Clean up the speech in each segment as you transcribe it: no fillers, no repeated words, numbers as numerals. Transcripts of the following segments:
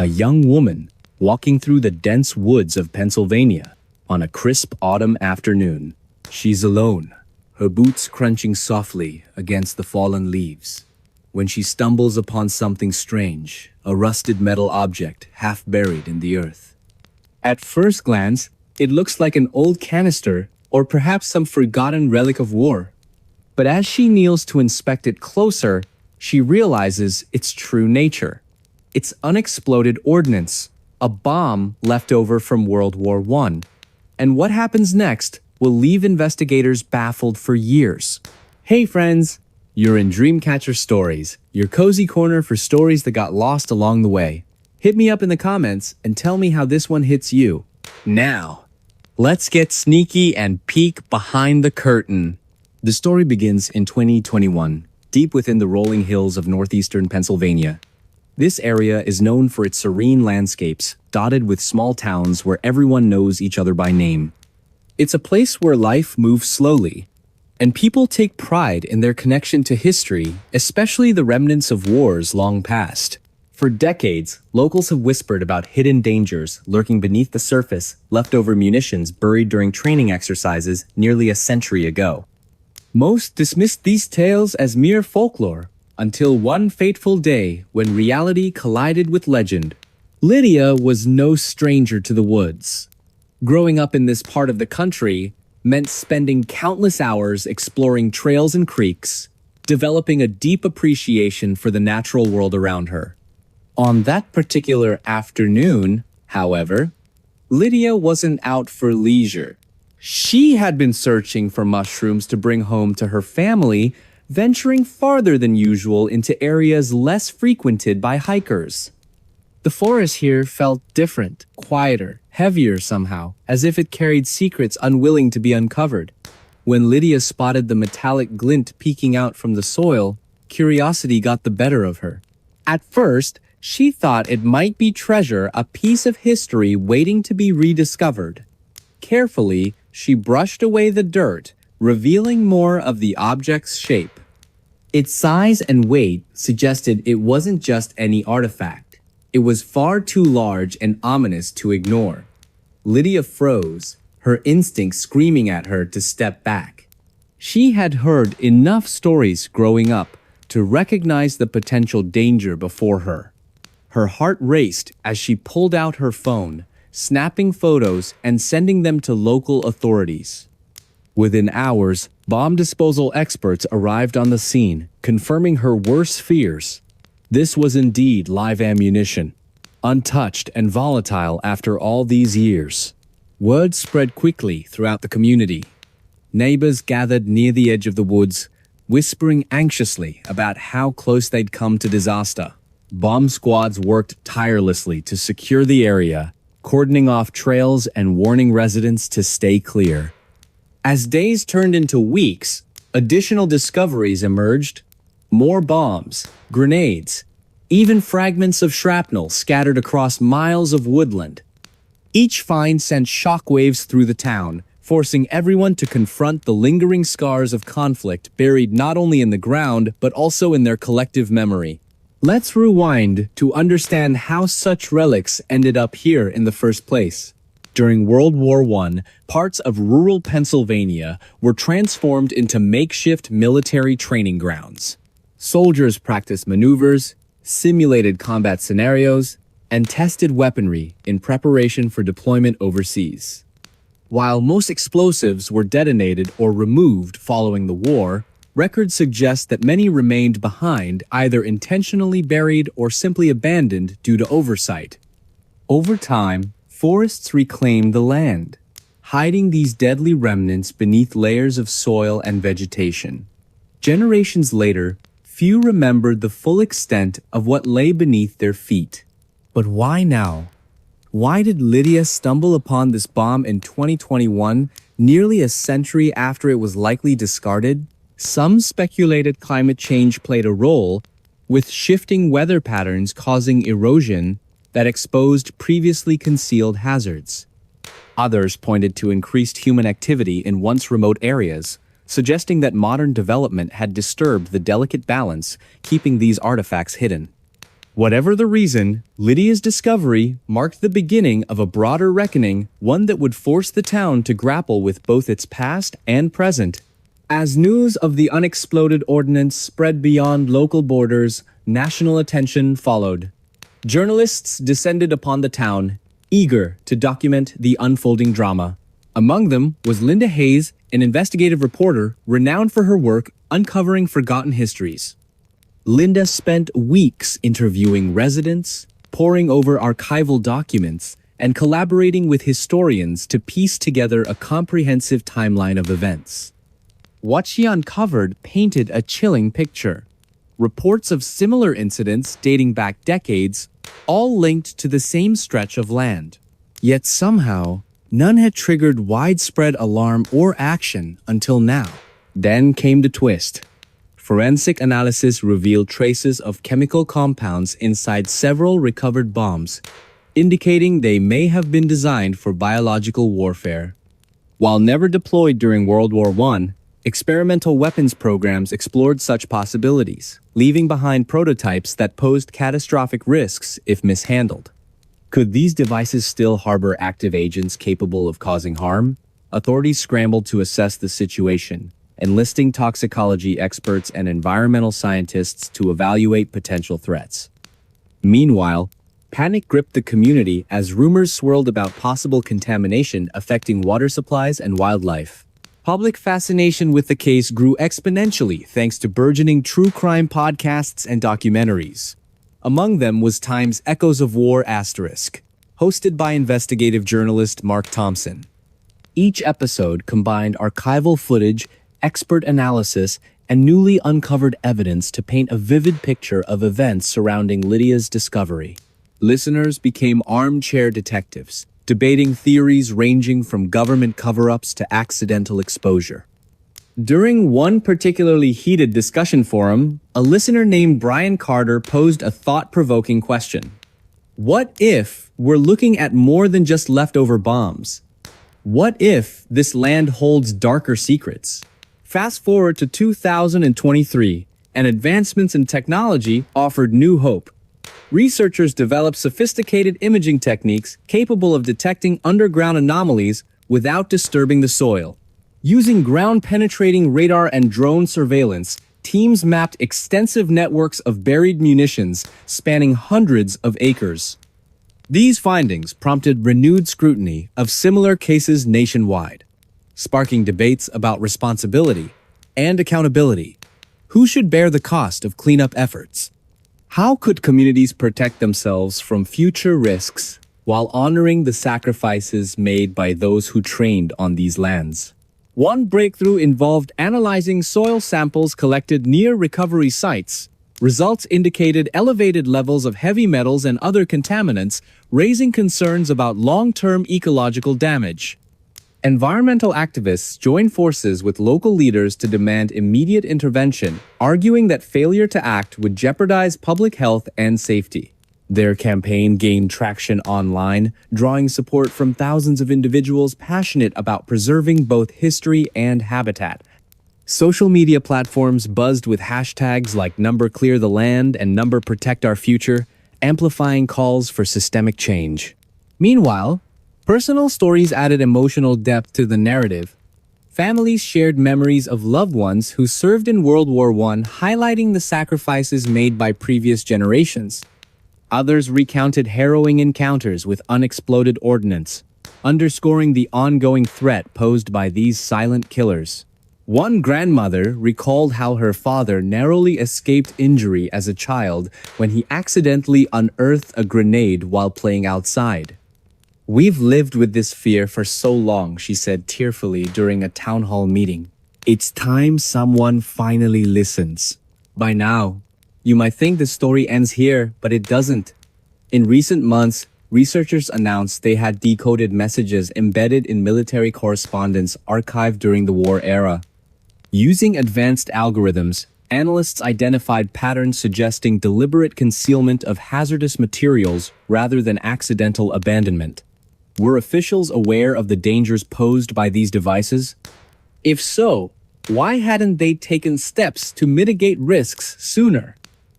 A young woman walking through the dense woods of Pennsylvania on a crisp autumn afternoon. She's alone, her boots crunching softly against the fallen leaves, when she stumbles upon something strange, a rusted metal object half buried in the earth. At first glance, it looks like an old canister or perhaps some forgotten relic of war. But as she kneels to inspect it closer, she realizes its true nature. It's unexploded ordnance, a bomb left over from World War I. And what happens next will leave investigators baffled for years. Hey friends, you're in Dreamcatcher Stories, your cozy corner for stories that got lost along the way. Hit me up in the comments and tell me how this one hits you. Now, let's get sneaky and peek behind the curtain. The story begins in 2021, deep within the rolling hills of northeastern Pennsylvania. This area is known for its serene landscapes, dotted with small towns where everyone knows each other by name. It's a place where life moves slowly, and people take pride in their connection to history, especially the remnants of wars long past. For decades, locals have whispered about hidden dangers lurking beneath the surface, leftover munitions buried during training exercises nearly a century ago. Most dismissed these tales as mere folklore, until one fateful day when reality collided with legend. Lydia was no stranger to the woods. Growing up in this part of the country meant spending countless hours exploring trails and creeks, developing a deep appreciation for the natural world around her. On that particular afternoon, however, Lydia wasn't out for leisure. She had been searching for mushrooms to bring home to her family, venturing farther than usual into areas less frequented by hikers. The forest here felt different, quieter, heavier somehow, as if it carried secrets unwilling to be uncovered. When Lydia spotted the metallic glint peeking out from the soil, curiosity got the better of her. At first, she thought it might be treasure, a piece of history waiting to be rediscovered. Carefully, she brushed away the dirt, revealing more of the object's shape. Its size and weight suggested it wasn't just any artifact. It was far too large and ominous to ignore. Lydia froze, her instincts screaming at her to step back. She had heard enough stories growing up to recognize the potential danger before her. Her heart raced as she pulled out her phone, snapping photos and sending them to local authorities. Within hours, bomb disposal experts arrived on the scene, confirming her worst fears. This was indeed live ammunition, untouched and volatile after all these years. Word spread quickly throughout the community. Neighbors gathered near the edge of the woods, whispering anxiously about how close they'd come to disaster. Bomb squads worked tirelessly to secure the area, cordoning off trails and warning residents to stay clear. As days turned into weeks, additional discoveries emerged. More bombs, grenades, even fragments of shrapnel scattered across miles of woodland. Each find sent shockwaves through the town, forcing everyone to confront the lingering scars of conflict buried not only in the ground but also in their collective memory. Let's rewind to understand how such relics ended up here in the first place. During World War I, parts of rural Pennsylvania were transformed into makeshift military training grounds. Soldiers practiced maneuvers, simulated combat scenarios, and tested weaponry in preparation for deployment overseas. While most explosives were detonated or removed following the war, records suggest that many remained behind, either intentionally buried or simply abandoned due to oversight. Over time, forests reclaimed the land, hiding these deadly remnants beneath layers of soil and vegetation. Generations later, few remembered the full extent of what lay beneath their feet. But why now? Why did Lydia stumble upon this bomb in 2021, nearly a century after it was likely discarded? Some speculated climate change played a role, with shifting weather patterns causing erosion that exposed previously concealed hazards. Others pointed to increased human activity in once remote areas, suggesting that modern development had disturbed the delicate balance keeping these artifacts hidden. Whatever the reason, Lydia's discovery marked the beginning of a broader reckoning, one that would force the town to grapple with both its past and present. As news of the unexploded ordnance spread beyond local borders, national attention followed. Journalists descended upon the town, eager to document the unfolding drama. Among them was Linda Hayes, an investigative reporter renowned for her work uncovering forgotten histories. Linda spent weeks interviewing residents, poring over archival documents, and collaborating with historians to piece together a comprehensive timeline of events. What she uncovered painted a chilling picture. Reports of similar incidents dating back decades, all linked to the same stretch of land. Yet somehow, none had triggered widespread alarm or action until now. Then came the twist. Forensic analysis revealed traces of chemical compounds inside several recovered bombs, indicating they may have been designed for biological warfare. While never deployed during World War I, experimental weapons programs explored such possibilities, leaving behind prototypes that posed catastrophic risks if mishandled. Could these devices still harbor active agents capable of causing harm? Authorities scrambled to assess the situation, enlisting toxicology experts and environmental scientists to evaluate potential threats. Meanwhile, panic gripped the community as rumors swirled about possible contamination affecting water supplies and wildlife. Public fascination with the case grew exponentially thanks to burgeoning true crime podcasts and documentaries. Among them was Time's Echoes of War*, hosted by investigative journalist Mark Thompson. Each episode combined archival footage, expert analysis, and newly uncovered evidence to paint a vivid picture of events surrounding Lydia's discovery. Listeners became armchair detectives, debating theories ranging from government cover-ups to accidental exposure. During one particularly heated discussion forum, a listener named Brian Carter posed a thought-provoking question. What if we're looking at more than just leftover bombs? What if this land holds darker secrets? Fast forward to 2023, and advancements in technology offered new hope. Researchers developed sophisticated imaging techniques capable of detecting underground anomalies without disturbing the soil. Using ground-penetrating radar and drone surveillance, teams mapped extensive networks of buried munitions spanning hundreds of acres. These findings prompted renewed scrutiny of similar cases nationwide, sparking debates about responsibility and accountability. Who should bear the cost of cleanup efforts? How could communities protect themselves from future risks while honoring the sacrifices made by those who trained on these lands? One breakthrough involved analyzing soil samples collected near recovery sites. Results indicated elevated levels of heavy metals and other contaminants, raising concerns about long-term ecological damage. Environmental activists joined forces with local leaders to demand immediate intervention, arguing that failure to act would jeopardize public health and safety. Their campaign gained traction online, drawing support from thousands of individuals passionate about preserving both history and habitat. Social media platforms buzzed with hashtags like #ClearTheLand and #ProtectOurFuture, amplifying calls for systemic change. Meanwhile, personal stories added emotional depth to the narrative. Families shared memories of loved ones who served in World War I, highlighting the sacrifices made by previous generations. Others recounted harrowing encounters with unexploded ordnance, underscoring the ongoing threat posed by these silent killers. One grandmother recalled how her father narrowly escaped injury as a child when he accidentally unearthed a grenade while playing outside. "We've lived with this fear for so long," she said tearfully during a town hall meeting. "It's time someone finally listens." By now, you might think the story ends here, but it doesn't. In recent months, researchers announced they had decoded messages embedded in military correspondence archived during the war era. Using advanced algorithms, analysts identified patterns suggesting deliberate concealment of hazardous materials rather than accidental abandonment. Were officials aware of the dangers posed by these devices? If so, why hadn't they taken steps to mitigate risks sooner?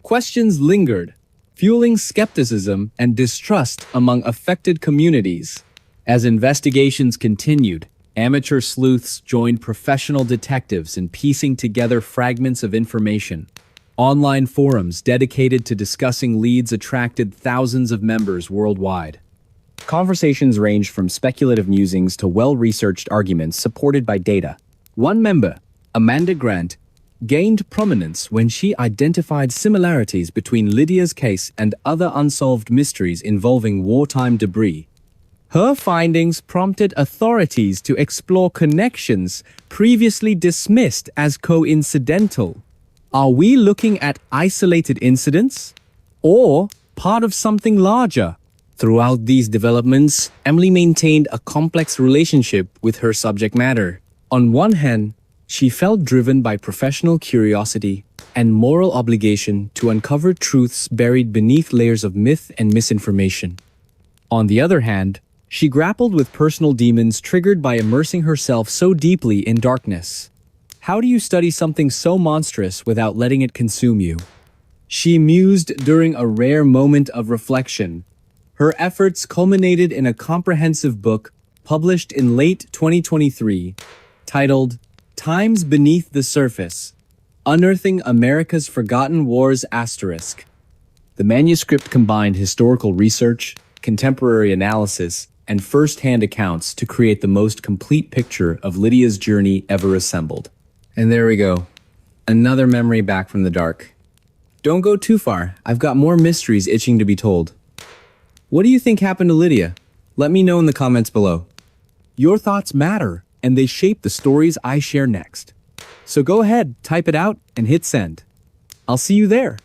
Questions lingered, fueling skepticism and distrust among affected communities. As investigations continued, amateur sleuths joined professional detectives in piecing together fragments of information. Online forums dedicated to discussing leads attracted thousands of members worldwide. Conversations ranged from speculative musings to well-researched arguments supported by data. One member, Amanda Grant, gained prominence when she identified similarities between Lydia's case and other unsolved mysteries involving wartime debris. Her findings prompted authorities to explore connections previously dismissed as coincidental. Are we looking at isolated incidents or part of something larger? Throughout these developments, Emily maintained a complex relationship with her subject matter. On one hand, she felt driven by professional curiosity and moral obligation to uncover truths buried beneath layers of myth and misinformation. On the other hand, she grappled with personal demons triggered by immersing herself so deeply in darkness. How do you study something so monstrous without letting it consume you? She mused during a rare moment of reflection. Her efforts culminated in a comprehensive book published in late 2023, titled Times Beneath the Surface: Unearthing America's Forgotten Wars*. The manuscript combined historical research, contemporary analysis, and first-hand accounts to create the most complete picture of Lydia's journey ever assembled. And there we go. Another memory back from the dark. Don't go too far. I've got more mysteries itching to be told. What do you think happened to Lydia? Let me know in the comments below. Your thoughts matter, and they shape the stories I share next. So go ahead, type it out, and hit send. I'll see you there.